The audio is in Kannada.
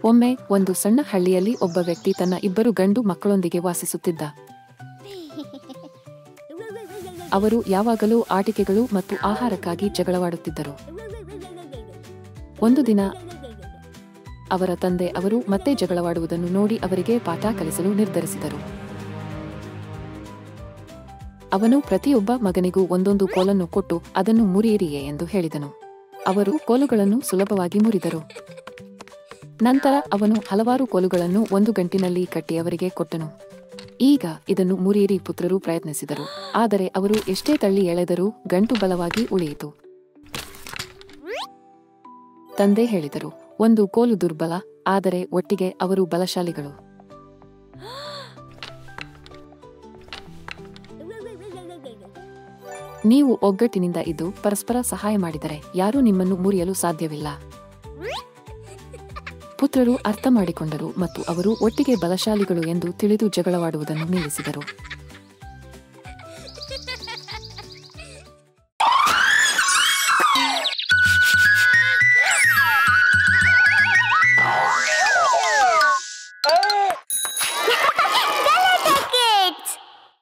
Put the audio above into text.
ಒಮ್ಮೆ ಒಂದು ಸಣ್ಣ ಹಳ್ಳಿಯಲ್ಲಿ ಒಬ್ಬ ವ್ಯಕ್ತಿ ತನ್ನ 2 ಗಂಡು ಮಕ್ಕಳೊಂದಿಗೆ ವಾಸಿಸುತ್ತಿದ್ದ. ಅವರು ಯಾವಾಗಲೂ ಆಟಿಕೆಗಳು ಮತ್ತು ಆಹಾರಕ್ಕಾಗಿ ಜಗಳವಾಡುತ್ತಿದ್ದರು. ಒಂದು ದಿನ ಅವರ ತಂದೆ ಅವರು ಮತ್ತೆ ಜಗಳವಾಡುವುದನ್ನು ನೋಡಿ ಅವರಿಗೆ ಪಾಠ ಕಲಿಸಲು ನಿರ್ಧರಿಸಿದರು. ಅವನು ಪ್ರತಿಯೊಬ್ಬ ಮಗನಿಗೂ ಒಂದೊಂದು ಕೋಲನ್ನು ಕೊಟ್ಟು ಅದನ್ನು ಮುರಿಯಿರಿಯೇ ಎಂದು ಹೇಳಿದನು. ಅವರು ಕೋಲುಗಳನ್ನು ಸುಲಭವಾಗಿ ಮುರಿದರು. ನಂತರ ಅವನು ಹಲವಾರು ಕೋಲುಗಳನ್ನು ಒಂದು ಗಂಟಿನಲ್ಲಿ ಕಟ್ಟಿ ಅವರಿಗೆ ಕೊಟ್ಟನು. ಈಗ ಇದನ್ನು ಮುರಿಯಿರಿ. ಪುತ್ರರು ಪ್ರಯತ್ನಿಸಿದರು, ಆದರೆ ಅವರು ಎಷ್ಟೇ ತಳ್ಳಿ ಎಳೆದರೂ ಗಂಟು ಬಲವಾಗಿ ಉಳಿಯಿತು. ತಂದೆ ಹೇಳಿದರು, ಒಂದು ಕೋಲು ದುರ್ಬಲ, ಆದರೆ ಒಟ್ಟಿಗೆ ಅವರು ಬಲಶಾಲಿಗಳು. ನೀವು ಒಗ್ಗಟ್ಟಿನಿಂದ ಇದ್ದು ಪರಸ್ಪರ ಸಹಾಯ ಮಾಡಿದರೆ ಯಾರೂ ನಿಮ್ಮನ್ನು ಮುರಿಯಲು ಸಾಧ್ಯವಿಲ್ಲ. ಪುತ್ರರು ಅರ್ಥ ಮಾಡಿಕೊಂಡರು ಮತ್ತು ಅವರು ಒಟ್ಟಿಗೆ ಬಲಶಾಲಿಗಳು ಎಂದು ತಿಳಿದು ಜಗಳವಾಡುವುದನ್ನು ನಿಲ್ಲಿಸಿದರು.